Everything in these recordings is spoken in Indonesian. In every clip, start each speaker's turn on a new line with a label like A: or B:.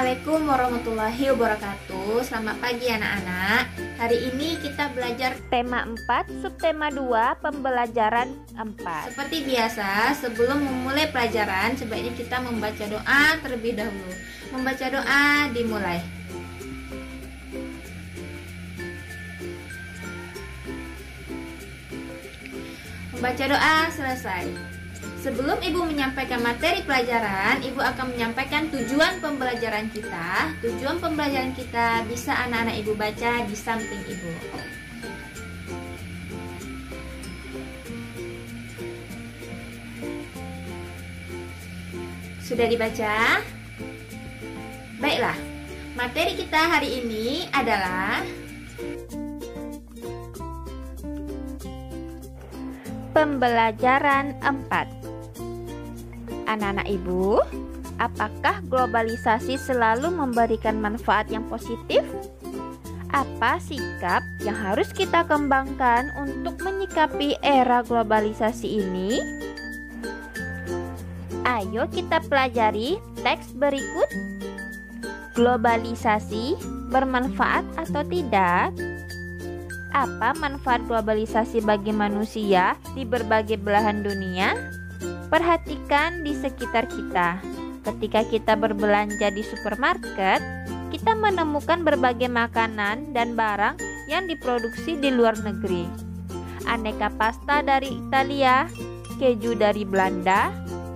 A: Assalamualaikum warahmatullahi wabarakatuh. Selamat pagi anak-anak. Hari ini kita belajar
B: Tema 4, subtema 2, pembelajaran 4.
A: seperti biasa. Sebelum memulai pelajaran, sebaiknya kita membaca doa terlebih dahulu. Membaca doa dimulai. Membaca doa selesai. Sebelum Ibu menyampaikan materi pelajaran, Ibu akan menyampaikan tujuan pembelajaran kita. Tujuan pembelajaran kita bisa anak-anak Ibu baca di samping Ibu. Sudah dibaca? Baiklah, materi kita hari ini adalah
B: Pembelajaran 4. Anak-anak Ibu, apakah globalisasi selalu memberikan manfaat yang positif? Apa sikap yang harus kita kembangkan untuk menyikapi era globalisasi ini? Ayo kita pelajari teks berikut. Globalisasi bermanfaat atau tidak? Apa manfaat globalisasi bagi manusia di berbagai belahan dunia? Perhatikan di sekitar kita. Ketika kita berbelanja di supermarket, kita menemukan berbagai makanan dan barang yang diproduksi di luar negeri. Aneka pasta dari Italia, keju dari Belanda,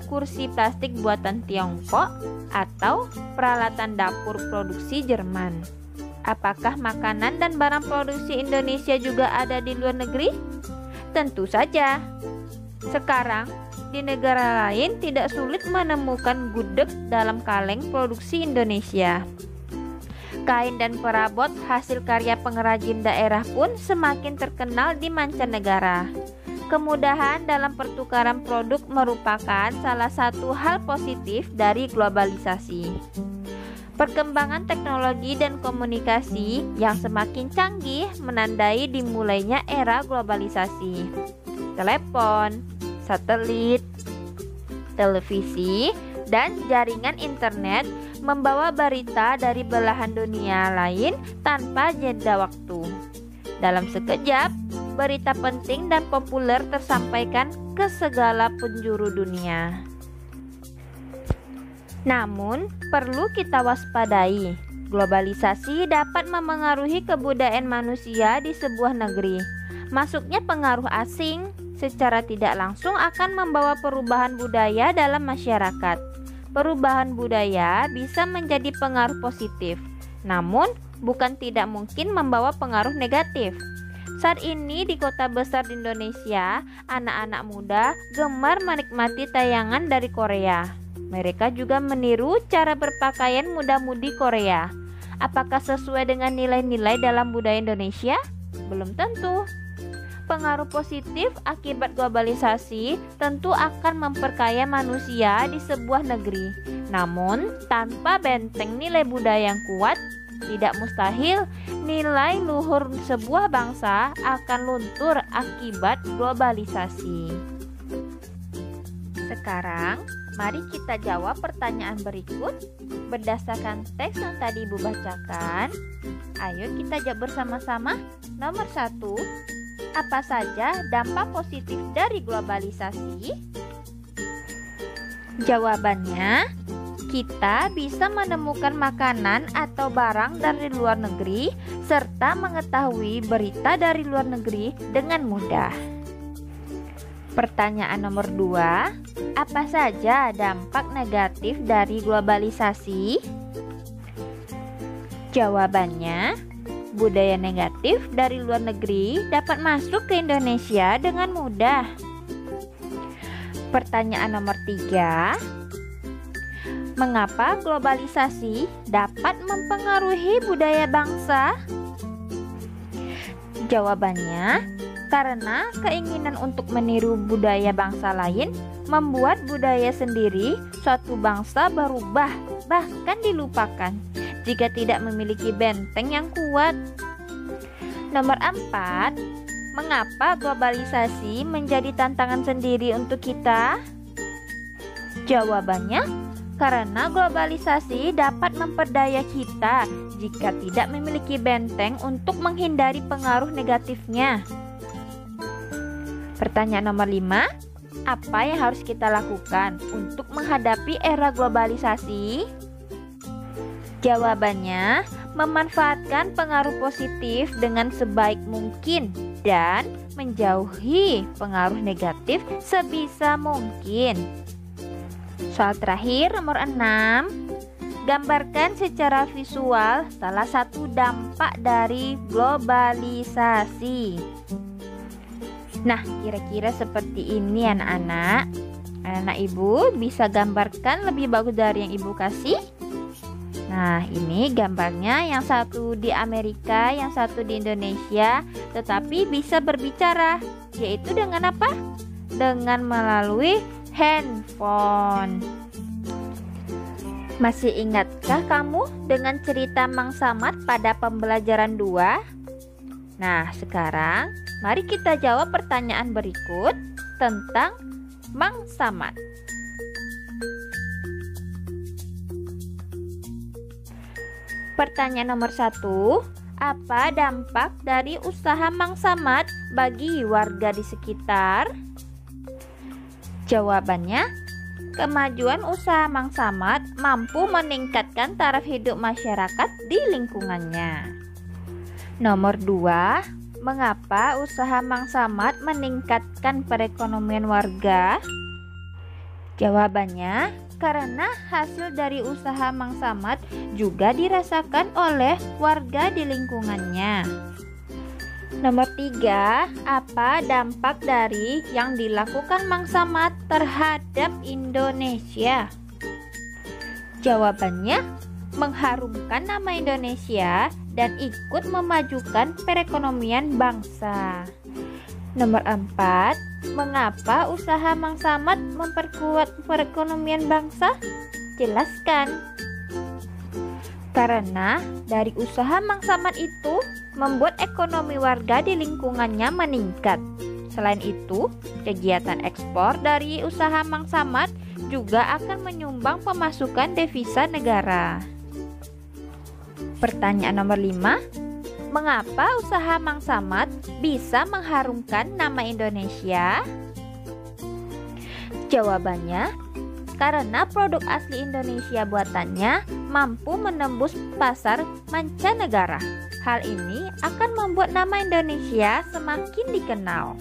B: kursi plastik buatan Tiongkok, atau peralatan dapur produksi Jerman. Apakah makanan dan barang produksi Indonesia juga ada di luar negeri? Tentu saja. Sekarang, di negara lain tidak sulit menemukan gudeg dalam kaleng produksi Indonesia. Kain dan perabot hasil karya pengrajin daerah pun semakin terkenal di mancanegara. Kemudahan dalam pertukaran produk merupakan salah satu hal positif dari globalisasi. Perkembangan teknologi dan komunikasi yang semakin canggih menandai dimulainya era globalisasi. Telepon, satelit, televisi, dan jaringan internet membawa berita dari belahan dunia lain tanpa jeda waktu. Dalam sekejap, berita penting dan populer tersampaikan ke segala penjuru dunia. Namun, perlu kita waspadai, globalisasi dapat memengaruhi kebudayaan manusia di sebuah negeri. Masuknya pengaruh asing secara tidak langsung akan membawa perubahan budaya dalam masyarakat. Perubahan budaya bisa menjadi pengaruh positif, namun bukan tidak mungkin membawa pengaruh negatif. Saat ini di kota besar di Indonesia, anak-anak muda gemar menikmati tayangan dari Korea. Mereka juga meniru cara berpakaian muda-mudi Korea. Apakah sesuai dengan nilai-nilai dalam budaya Indonesia? Belum tentu. Pengaruh positif akibat globalisasi tentu akan memperkaya manusia di sebuah negeri. Namun, tanpa benteng nilai budaya yang kuat, tidak mustahil nilai luhur sebuah bangsa akan luntur akibat globalisasi. Sekarang, mari kita jawab pertanyaan berikut berdasarkan teks yang tadi Ibu bacakan. Ayo kita jawab bersama-sama. Nomor 1, apa saja dampak positif dari globalisasi? Jawabannya, kita bisa menemukan makanan atau barang dari luar negeri serta mengetahui berita dari luar negeri dengan mudah. Pertanyaan nomor 2, apa saja dampak negatif dari globalisasi? Jawabannya, budaya negatif dari luar negeri dapat masuk ke Indonesia dengan mudah. Pertanyaan nomor 3, mengapa globalisasi dapat mempengaruhi budaya bangsa? Jawabannya, karena keinginan untuk meniru budaya bangsa lain membuat budaya sendiri suatu bangsa berubah, bahkan dilupakan jika tidak memiliki benteng yang kuat. Nomor 4, mengapa globalisasi menjadi tantangan sendiri untuk kita? Jawabannya, karena globalisasi dapat memperdaya kita jika tidak memiliki benteng untuk menghindari pengaruh negatifnya. Pertanyaan nomor 5, apa yang harus kita lakukan untuk menghadapi era globalisasi? Jawabannya, memanfaatkan pengaruh positif dengan sebaik mungkin dan menjauhi pengaruh negatif sebisa mungkin. Soal terakhir nomor 6, gambarkan secara visual salah satu dampak dari globalisasi. Nah, kira-kira seperti ini anak-anak. Anak-anak ibu bisa gambarkan lebih bagus dari yang ibu kasih? Nah, ini gambarnya, yang satu di Amerika, yang satu di Indonesia, tetapi bisa berbicara, yaitu dengan apa? Dengan melalui handphone. Masih ingatkah kamu dengan cerita Mang Samad pada pembelajaran 2? Nah, sekarang mari kita jawab pertanyaan berikut tentang Mang Samad. Pertanyaan nomor 1, apa dampak dari usaha Mang Samad bagi warga di sekitar? Jawabannya, kemajuan usaha Mang Samad mampu meningkatkan taraf hidup masyarakat di lingkungannya. Nomor 2, mengapa usaha Mang Samad meningkatkan perekonomian warga? Jawabannya, karena hasil dari usaha Mang Samad juga dirasakan oleh warga di lingkungannya. Nomor 3, apa dampak dari yang dilakukan Mang Samad terhadap Indonesia? Jawabannya, mengharumkan nama Indonesia dan ikut memajukan perekonomian bangsa. Nomor 4, mengapa usaha Mang Samad memperkuat perekonomian bangsa? Jelaskan. Karena dari usaha Mang Samad itu membuat ekonomi warga di lingkungannya meningkat. Selain itu, kegiatan ekspor dari usaha Mang Samad juga akan menyumbang pemasukan devisa negara. Pertanyaan nomor 5, mengapa usaha Mang Samad bisa mengharumkan nama Indonesia? Jawabannya, karena produk asli Indonesia buatannya mampu menembus pasar mancanegara. Hal ini akan membuat nama Indonesia semakin dikenal.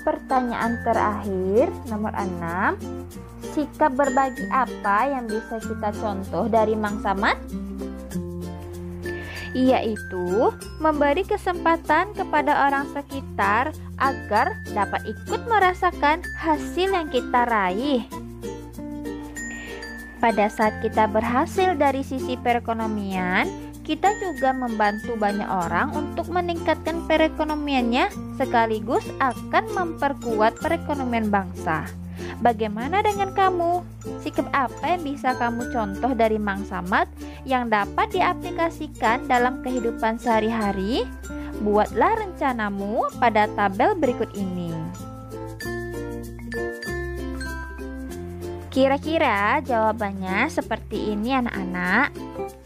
B: Pertanyaan terakhir, nomor 6, sikap berbagi apa yang bisa kita contoh dari Mang Samad? Yaitu memberi kesempatan kepada orang sekitar agar dapat ikut merasakan hasil yang kita raih. Pada saat kita berhasil dari sisi perekonomian, kita juga membantu banyak orang untuk meningkatkan perekonomiannya sekaligus akan memperkuat perekonomian bangsa. Bagaimana dengan kamu? Sikap apa yang bisa kamu contoh dari Mang Samad yang dapat diaplikasikan dalam kehidupan sehari-hari? Buatlah rencanamu pada tabel berikut ini. Kira-kira jawabannya seperti ini anak-anak.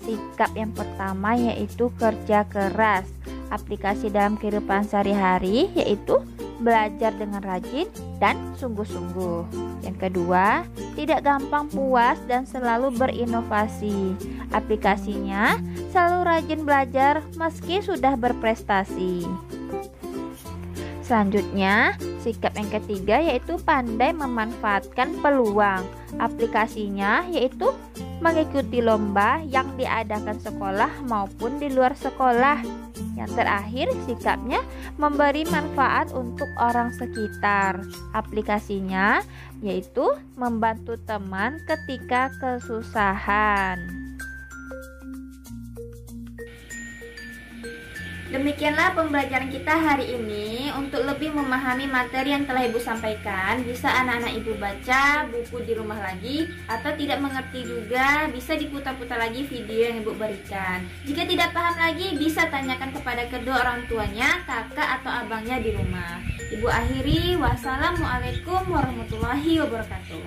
B: Sikap yang pertama yaitu kerja keras. Aplikasi dalam kehidupan sehari-hari yaitu belajar dengan rajin dan sungguh-sungguh. Yang kedua, tidak gampang puas dan selalu berinovasi. Aplikasinya selalu rajin belajar meski sudah berprestasi. Selanjutnya, sikap yang ketiga yaitu pandai memanfaatkan peluang. Aplikasinya yaitu mengikuti lomba yang diadakan sekolah maupun di luar sekolah. Yang terakhir, sikapnya memberi manfaat untuk orang sekitar. Aplikasinya yaitu membantu teman ketika kesusahan.
A: Demikianlah pembelajaran kita hari ini. Untuk lebih memahami materi yang telah Ibu sampaikan, bisa anak-anak Ibu baca buku di rumah lagi, atau tidak mengerti juga bisa diputar-putar lagi video yang Ibu berikan. Jika tidak paham lagi, bisa tanyakan kepada kedua orang tuanya, kakak atau abangnya di rumah. Ibu akhiri, wassalamualaikum warahmatullahi wabarakatuh.